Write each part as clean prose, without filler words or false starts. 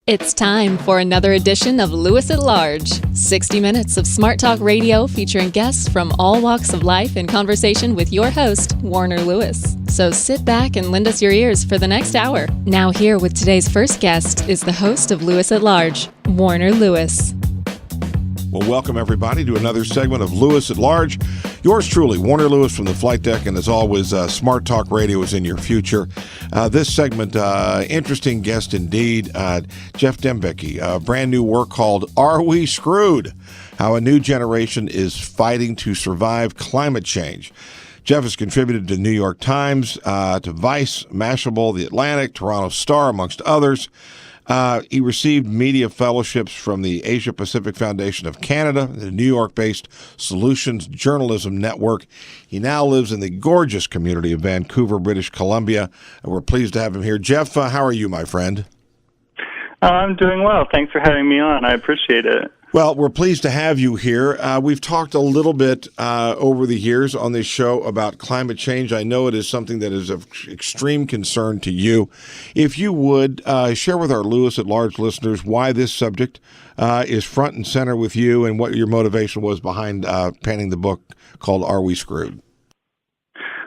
It's time for another edition of Lewis at Large, 60 minutes of smart talk radio featuring guests from all walks of life in conversation with your host, Warner Lewis. So sit back and lend us your ears for the next hour. Now here with today's first guest is the host of Lewis at Large, Warner Lewis. Well, welcome everybody to another segment of Lewis at Large. Yours truly, Warner Lewis from the flight deck, and as always, Smart Talk Radio is in your future. This segment, interesting guest indeed, Geoff Dembicki, a brand new work called Are We Screwed? How a New Generation is Fighting to Survive Climate Change. Geoff has contributed to New York Times, to Vice, Mashable, The Atlantic, Toronto Star, amongst others. He received media fellowships from the Asia Pacific Foundation of Canada, the New York-based Solutions Journalism Network. He now lives in the gorgeous community of Vancouver, British Columbia. And we're pleased to have him here. Geoff, how are you, my friend? I'm doing well. Thanks for having me on. I appreciate it. Well, we're pleased to have you here. We've talked a little bit over the years on this show about climate change. I know it is something that is of extreme concern to you. If you would share with our Lewis at Large listeners why this subject is front and center with you and what your motivation was behind penning the book called Are We Screwed?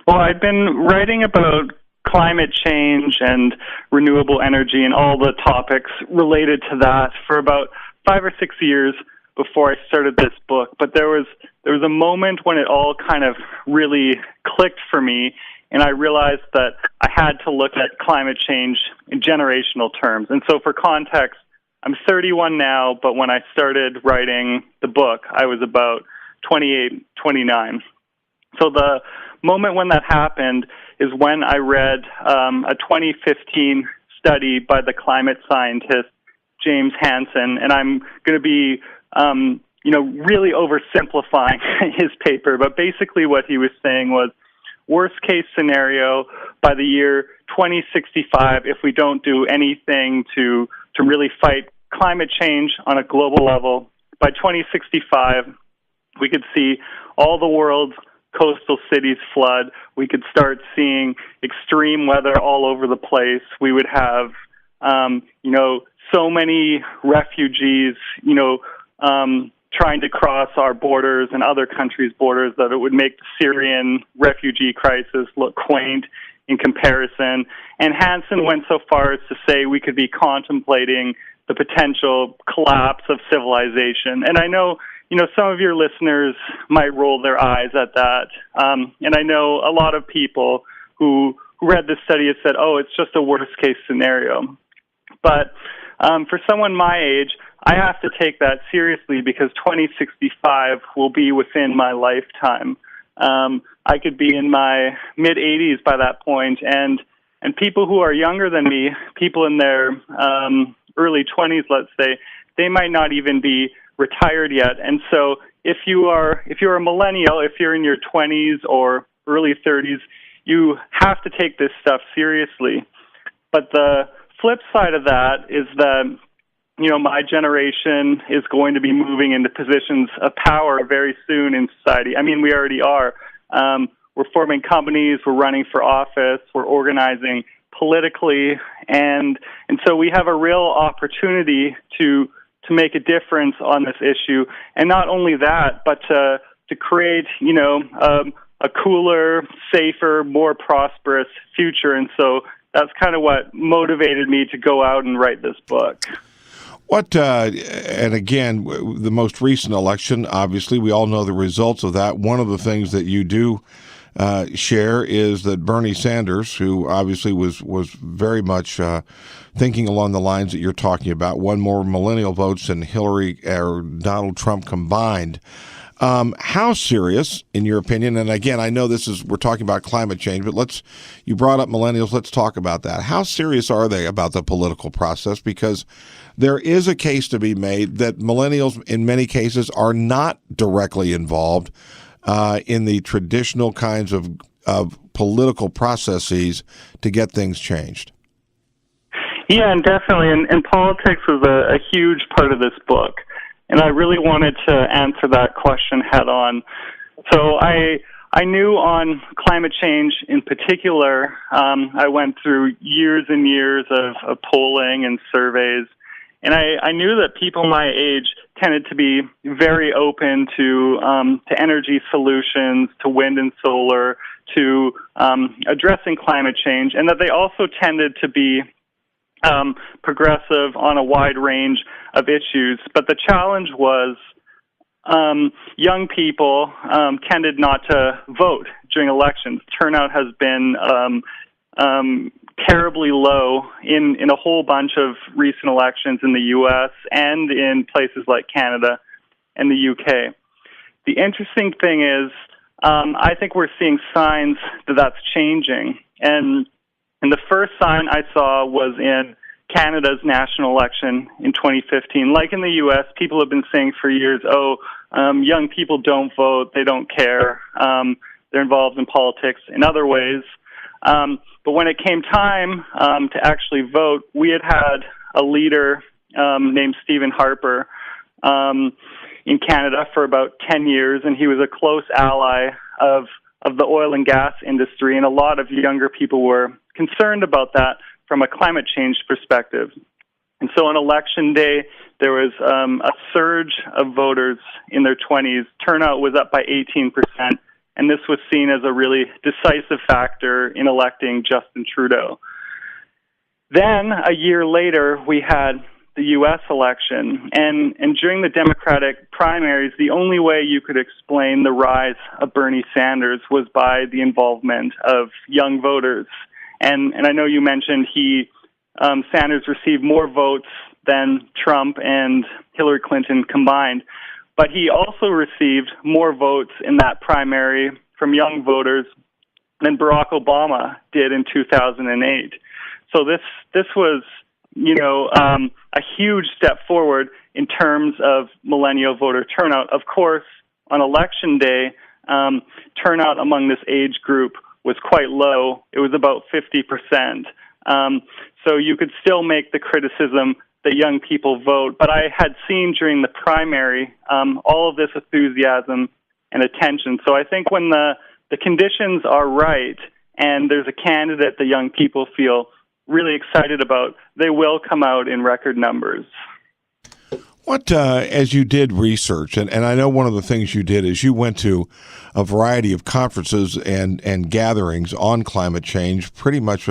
Well, I've been writing about climate change and renewable energy and all the topics related to that for about 5 or 6 years before I started this book. But there was a moment when it all kind of really clicked for me, and I realized that I had to look at climate change in generational terms. And so for context, I'm 31 now, but when I started writing the book, I was about 28, 29. So the moment when that happened is when I read a 2015 study by the climate scientist James Hansen, and I'm going to be, really oversimplifying his paper, but basically what he was saying was, worst case scenario, by the year 2065, if we don't do anything to really fight climate change on a global level, by 2065, we could see all the world's coastal cities flood. We could start seeing extreme weather all over the place. We would have, so many refugees, trying to cross our borders and other countries' borders that it would make the Syrian refugee crisis look quaint in comparison. And Hansen went so far as to say we could be contemplating the potential collapse of civilization. And I know, some of your listeners might roll their eyes at that. And I know a lot of people who read this study have said, oh, it's just a worst-case scenario. But for someone my age, I have to take that seriously because 2065 will be within my lifetime. I could be in my mid-80s by that point, and people who are younger than me, people in their early 20s, let's say, they might not even be retired yet. And so if you're a millennial, if you're in your 20s or early 30s, you have to take this stuff seriously. But the flip side of that is that, my generation is going to be moving into positions of power very soon in society. I mean, we already are. We're forming companies, we're running for office, we're organizing politically, and so we have a real opportunity to make a difference on this issue. And not only that, but to create, a cooler, safer, more prosperous future. And so that's kind of what motivated me to go out and write this book. And again, the most recent election, obviously, we all know the results of that. One of the things that you do share is that Bernie Sanders, who obviously was very much thinking along the lines that you're talking about, won more millennial votes than Hillary or Donald Trump combined. How serious, in your opinion, and again, I know we're talking about climate change, but you brought up millennials, let's talk about that. How serious are they about the political process? Because there is a case to be made that millennials, in many cases, are not directly involved in the traditional kinds of political processes to get things changed. Yeah, and definitely, and politics was a huge part of this book. And I really wanted to answer that question head on. So I knew on climate change in particular, I went through years and years of polling and surveys, And I knew that people my age tended to be very open to energy solutions, to wind and solar, to addressing climate change, and that they also tended to be progressive on a wide range of issues. But the challenge was young people tended not to vote during elections. Turnout has been terribly low in a whole bunch of recent elections in the U.S. and in places like Canada and the UK. The interesting thing is, I think we're seeing signs that that's changing. And the first sign I saw was in Canada's national election in 2015. Like in the U.S., people have been saying for years, young people don't vote, they don't care, they're involved in politics in other ways. But when it came time to actually vote, we had a leader named Stephen Harper in Canada for about 10 years, and he was a close ally of the oil and gas industry, and a lot of younger people were concerned about that from a climate change perspective. And so on election day, there was a surge of voters in their 20s. Turnout was up by 18%. And this was seen as a really decisive factor in electing Justin Trudeau. Then, a year later, we had the U.S. election. And during the Democratic primaries, the only way you could explain the rise of Bernie Sanders was by the involvement of young voters. And I know you mentioned Sanders received more votes than Trump and Hillary Clinton combined. But he also received more votes in that primary from young voters than Barack Obama did in 2008. So this was, a huge step forward in terms of millennial voter turnout. Of course, on election day, turnout among this age group was quite low. It was about 50%. So you could still make the criticism that young people vote. But I had seen during the primary all of this enthusiasm and attention. So I think when the conditions are right and there's a candidate that young people feel really excited about, they will come out in record numbers. What, as you did research, and I know one of the things you did is you went to a variety of conferences and gatherings on climate change, pretty much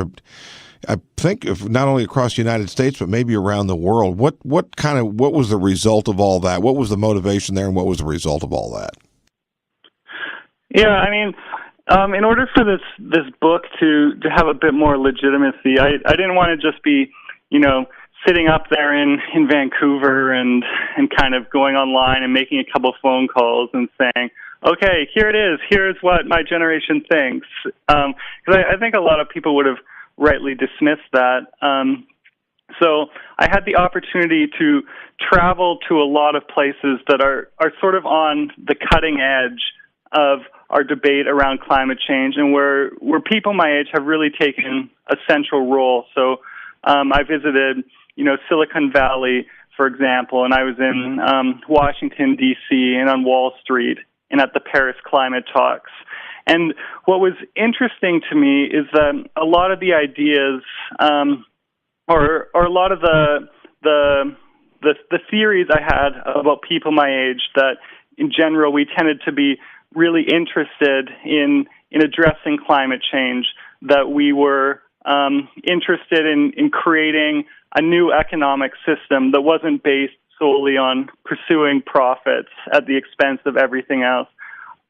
I think not only across the United States, but maybe around the world. What was the result of all that? What was the motivation there, and what was the result of all that? Yeah, I mean, in order for this book to have a bit more legitimacy, I didn't want to just be, sitting up there in Vancouver and kind of going online and making a couple phone calls and saying, okay, here it is. Here's what my generation thinks. Because I think a lot of people would have rightly dismissed that. So I had the opportunity to travel to a lot of places that are sort of on the cutting edge of our debate around climate change, and where people my age have really taken a central role. So I visited, Silicon Valley, for example, and I was in Washington, D.C., and on Wall Street, and at the Paris Climate Talks. And what was interesting to me is that a lot of the ideas, or a lot of the theories I had about people my age, that in general we tended to be really interested in addressing climate change, that we were interested in creating a new economic system that wasn't based solely on pursuing profits at the expense of everything else.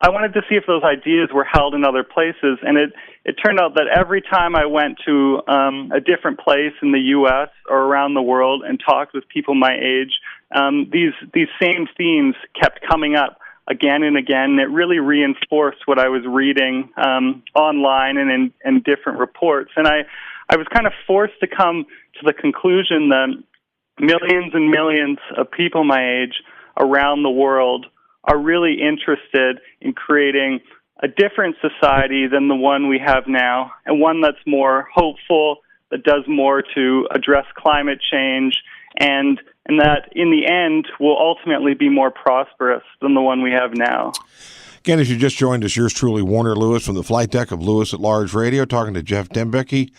I wanted to see if those ideas were held in other places, and it turned out that every time I went to a different place in the U.S. or around the world and talked with people my age, these same themes kept coming up again and again, and it really reinforced what I was reading online and in different reports. And I was kind of forced to come to the conclusion that millions and millions of people my age around the world are really interested in creating a different society than the one we have now, and one that's more hopeful, that does more to address climate change, and that in the end will ultimately be more prosperous than the one we have now. Again, as you just joined us, yours truly, Warner Lewis, from the flight deck of Lewis at Large Radio, talking to Geoff Dembicki.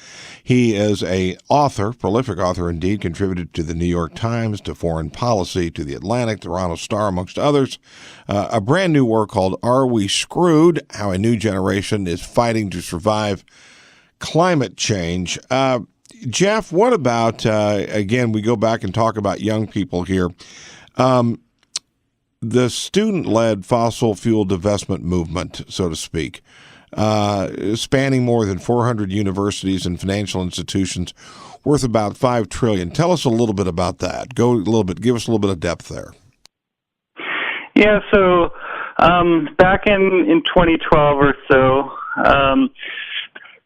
He is a author, prolific author indeed, contributed to the New York Times, to Foreign Policy, to the Atlantic, the Toronto Star, amongst others. A brand new work called Are We Screwed? How a New Generation is Fighting to Survive Climate Change. Geoff, what about, again, we go back and talk about young people here. The student-led fossil fuel divestment movement, so to speak, spanning more than 400 universities and financial institutions, worth about $5 trillion. Tell us a little bit about that. Give us a little bit of depth there. Yeah, so back in 2012 or so,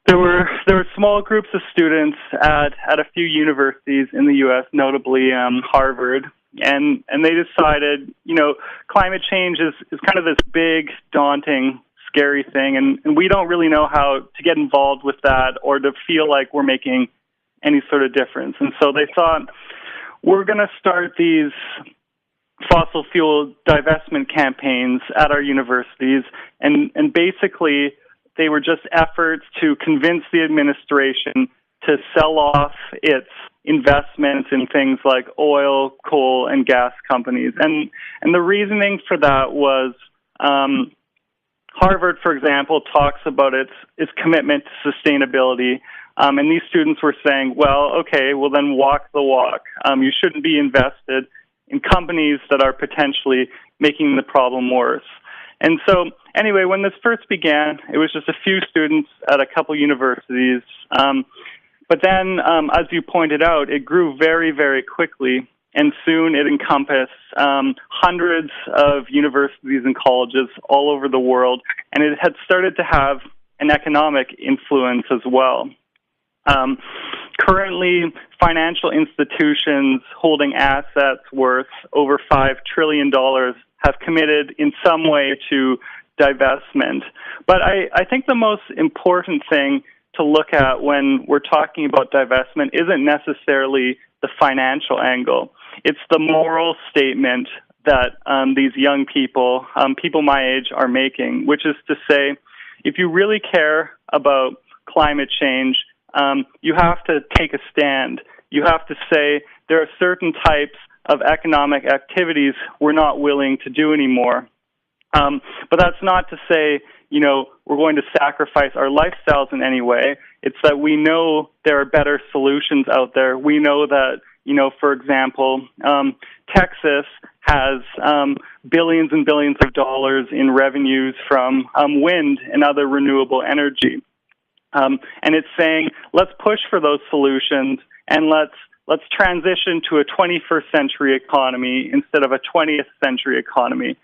there were small groups of students at a few universities in the U.S., notably Harvard. And they decided, climate change is kind of this big, daunting, scary thing, and we don't really know how to get involved with that or to feel like we're making any sort of difference. And so they thought, we're going to start these fossil fuel divestment campaigns at our universities, and basically they were just efforts to convince the administration to sell off its investments in things like oil, coal, and gas companies. And the reasoning for that was Harvard, for example, talks about its commitment to sustainability. And these students were saying, well, okay, well then walk the walk. You shouldn't be invested in companies that are potentially making the problem worse. And so anyway, when this first began, it was just a few students at a couple universities. But then, as you pointed out, it grew very, very quickly, and soon it encompassed hundreds of universities and colleges all over the world, and it had started to have an economic influence as well. Currently, financial institutions holding assets worth over $5 trillion have committed in some way to divestment. But I think the most important thing to look at when we're talking about divestment isn't necessarily the financial angle. It's the moral statement that these young people, people my age, are making, which is to say, if you really care about climate change, you have to take a stand. You have to say there are certain types of economic activities we're not willing to do anymore. But that's not to say, we're going to sacrifice our lifestyles in any way. It's that we know there are better solutions out there. We know that, for example, Texas has billions and billions of dollars in revenues from wind and other renewable energy. And it's saying, let's push for those solutions and let's transition to a 21st century economy instead of a 20th century economy.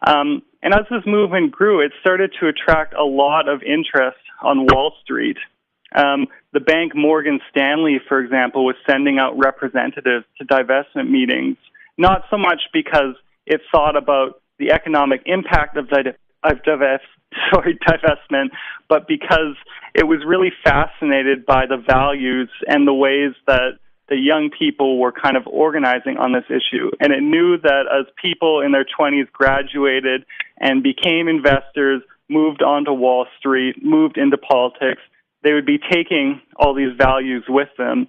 And as this movement grew, it started to attract a lot of interest on Wall Street. The bank Morgan Stanley, for example, was sending out representatives to divestment meetings, not so much because it thought about the economic impact of divestment, but because it was really fascinated by the values and the ways that the young people were kind of organizing on this issue. And it knew that as people in their 20s graduated and became investors, moved onto Wall Street, moved into politics, they would be taking all these values with them.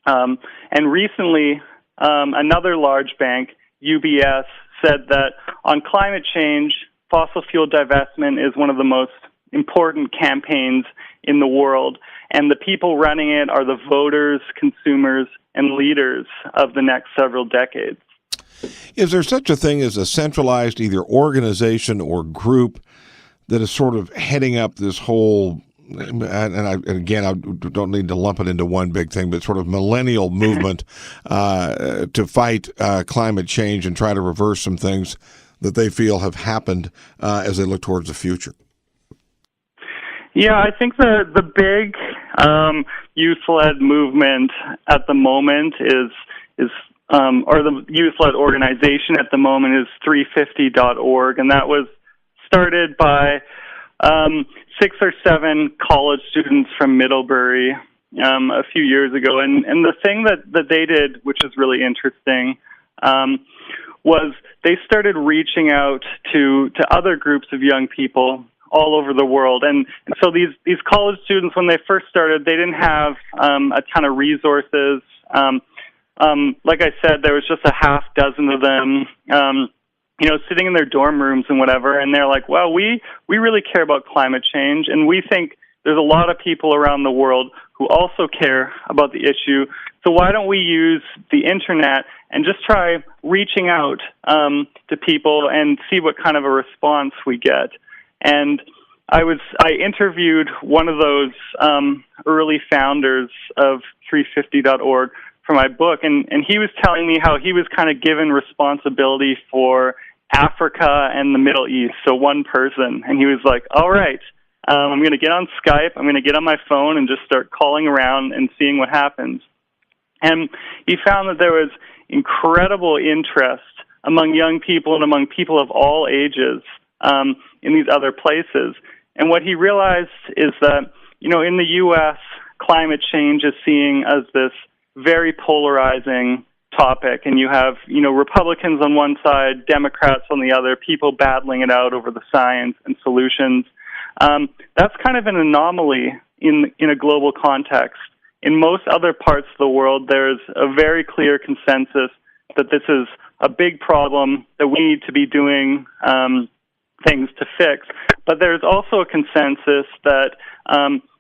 And recently, another large bank, UBS, said that on climate change, fossil fuel divestment is one of the most important campaigns in the world, and the people running it are the voters, consumers, and leaders of the next several decades. Is there such a thing as a centralized either organization or group that is sort of heading up this whole, and I don't need to lump it into one big thing, but sort of millennial movement to fight climate change and try to reverse some things that they feel have happened as they look towards the future? Yeah, I think the big youth-led movement at the moment is or the youth-led organization at the moment is 350.org, and that was started by 6 or 7 college students from Middlebury a few years ago. And the thing that they did, which is really interesting, was they started reaching out to other groups of young people all over the world. And so these college students, when they first started, they didn't have a ton of resources. Like I said, there was just a half dozen of them, sitting in their dorm rooms and whatever. And they're like, well, we really care about climate change, and we think there's a lot of people around the world who also care about the issue. So why don't we use the internet and just try reaching out to people and see what kind of a response we get? And I interviewed one of those early founders of 350.org for my book, and he was telling me how he was kind of given responsibility for Africa and the Middle East, so one person. And he was like, all right, I'm going to get on Skype, I'm going to get on my phone and just start calling around and seeing what happens. And he found that there was incredible interest among young people and among people of all ages in these other places. And what he realized is that, in the U.S., climate change is seen as this very polarizing topic, and you have, Republicans on one side, Democrats on the other, people battling it out over the science and solutions. That's kind of an anomaly in a global context. In most other parts of the world, there's a very clear consensus that this is a big problem that we need to be doing things to fix. But there's also a consensus that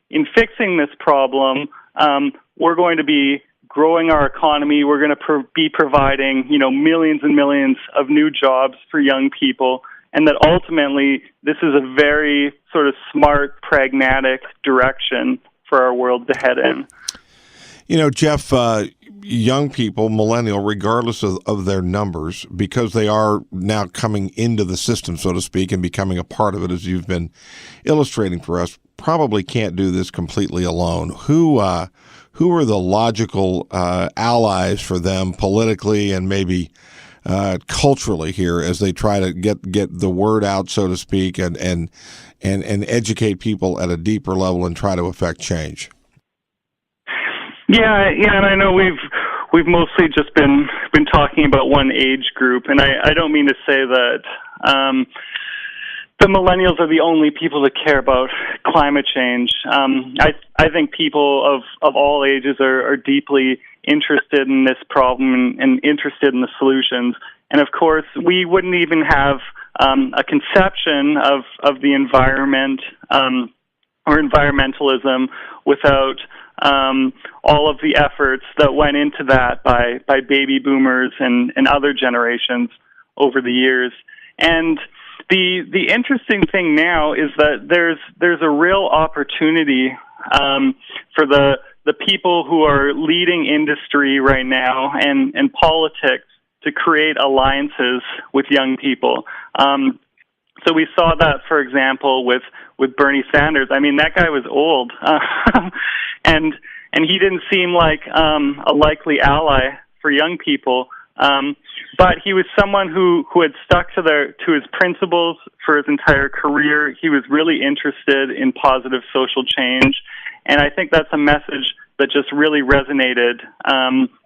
in fixing this problem, we're going to be growing our economy. We're going to be providing, millions and millions of new jobs for young people, and that ultimately this is a very sort of smart, pragmatic direction for our world to head in. Geoff, young people, millennial, regardless of their numbers, because they are now coming into the system, so to speak, and becoming a part of it, as you've been illustrating for us, probably can't do this completely alone. Who are the logical allies for them politically and maybe culturally here as they try to get the word out, so to speak, and educate people at a deeper level and try to affect change? Yeah, and I know we've mostly just been talking about one age group, and I don't mean to say that the millennials are the only people that care about climate change. I think people of all ages are deeply interested in this problem and interested in the solutions. And of course, we wouldn't even have a conception of the environment or environmentalism without all of the efforts that went into that by baby boomers and other generations over the years. And the interesting thing now is that there's a real opportunity for the people who are leading industry right now and politics to create alliances with young people. So we saw that, for example, with Bernie Sanders. I mean, that guy was old, and he didn't seem like a likely ally for young people. But he was someone who had stuck to his principles for his entire career. He was really interested in positive social change, and I think that's a message that just really resonated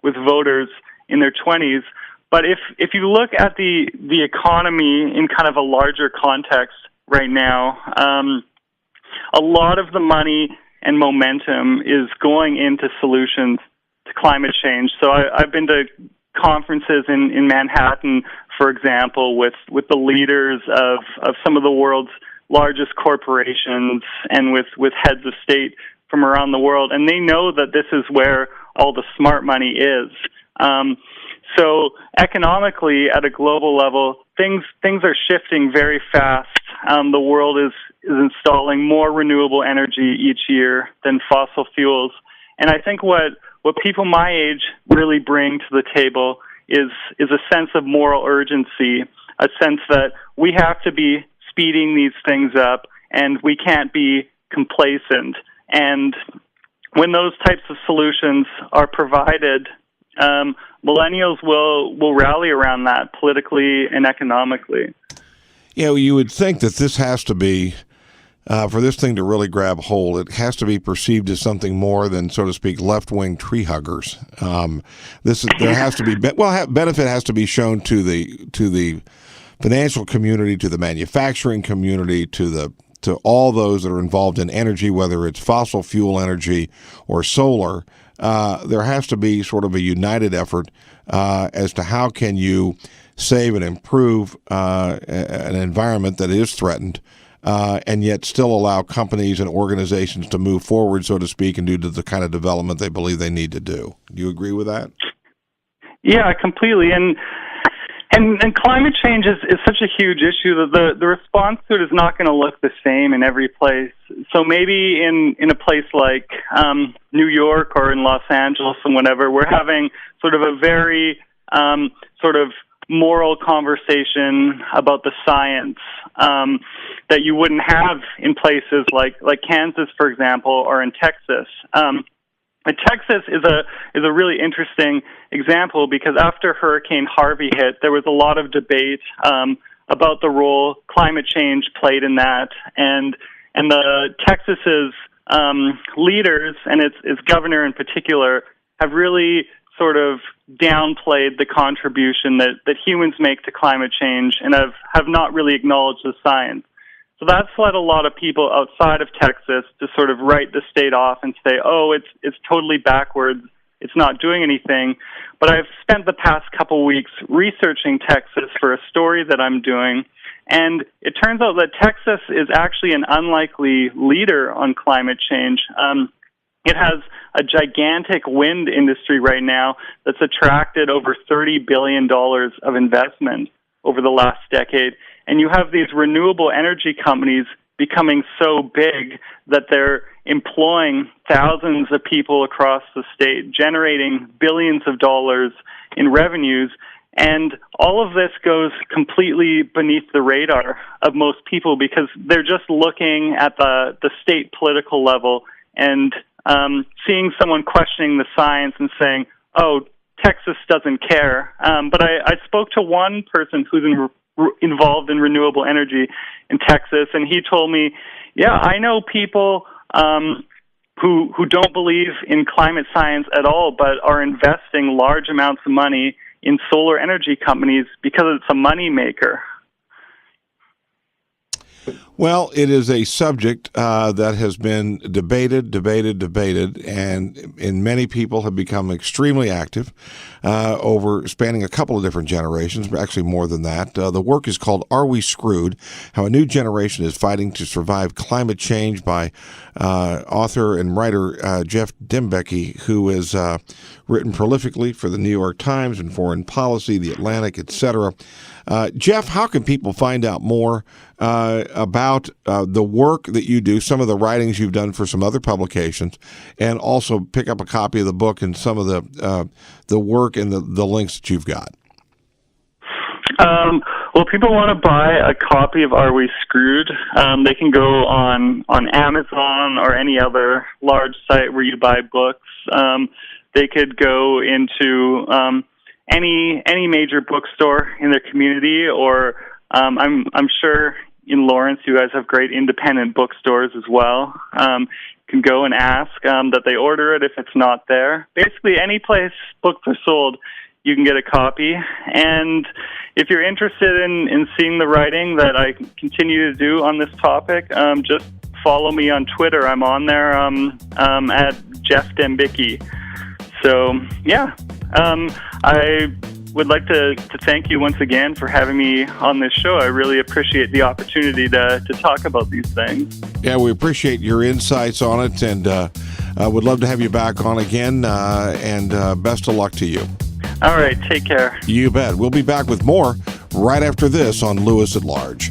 with voters in their 20s. But if you look at the economy in kind of a larger context right now, a lot of the money and momentum is going into solutions to climate change. So I've been to conferences in Manhattan, for example, with the leaders of some of the world's largest corporations and with heads of state from around the world, and they know that this is where all the smart money is. So economically, at a global level, things are shifting very fast. The world is installing more renewable energy each year than fossil fuels, and I think what people my age really bring to the table is a sense of moral urgency, a sense that we have to be speeding these things up, and we can't be complacent. And when those types of solutions are provided, millennials will rally around that politically and economically. You would think that this has to be for this thing to really grab hold, it has to be perceived as something more than, so to speak, left-wing tree huggers. There has to be benefit has to be shown to the financial community, to the manufacturing community, to all those that are involved in energy, whether it's fossil fuel energy or solar. There has to be sort of a united effort as to how can you save and improve an environment that is threatened, and yet still allow companies and organizations to move forward, so to speak, and do the kind of development they believe they need to do. Do you agree with that? Yeah, completely. And climate change is such a huge issue that the response to it is not going to look the same in every place. So maybe in a place like New York or in Los Angeles and whatever, we're having sort of a very sort of moral conversation about the science that you wouldn't have in places like Kansas, for example, or in Texas. Texas is a really interesting example because after Hurricane Harvey hit, there was a lot of debate about the role climate change played in that, and the Texas's leaders and its governor in particular have really sort of downplayed the contribution that humans make to climate change and have not really acknowledged the science. So that's led a lot of people outside of Texas to sort of write the state off and say, oh, it's totally backwards, it's not doing anything. But I've spent the past couple weeks researching Texas for a story that I'm doing, and it turns out that Texas is actually an unlikely leader on climate change. It has a gigantic wind industry right now that's attracted over $30 billion of investment over the last decade. And you have these renewable energy companies becoming so big that they're employing thousands of people across the state, generating billions of dollars in revenues. And all of this goes completely beneath the radar of most people because they're just looking at the state political level and seeing someone questioning the science and saying, oh, Texas doesn't care. But I spoke to one person who's involved in renewable energy in Texas, and he told me, yeah, I know people who don't believe in climate science at all, but are investing large amounts of money in solar energy companies because it's a money maker. Well, it is a subject that has been debated, and many people have become extremely active over spanning a couple of different generations, but actually more than that. The work is called Are We Screwed? How a New Generation is Fighting to Survive Climate Change by author and writer Geoff Dembicki, who has written prolifically for the New York Times and Foreign Policy, The Atlantic, etc. Geoff, how can people find out more about the work that you do, some of the writings you've done for some other publications, and also pick up a copy of the book and some of the work and the links that you've got? Well, people want to buy a copy of Are We Screwed? They can go on Amazon or any other large site where you buy books. They could go into any major bookstore in their community, or I'm sure in Lawrence you guys have great independent bookstores as well. You can go and ask that they order it if it's not there. Basically, any place books are sold, you can get a copy. And if you're interested in seeing the writing that I continue to do on this topic, just follow me on Twitter. I'm on there at Geoff Dembicki. So, yeah, I would like to thank you once again for having me on this show. I really appreciate the opportunity to talk about these things. Yeah, we appreciate your insights on it, and would love to have you back on again, and best of luck to you. All right, take care. You bet. We'll be back with more right after this on Lewis at Large.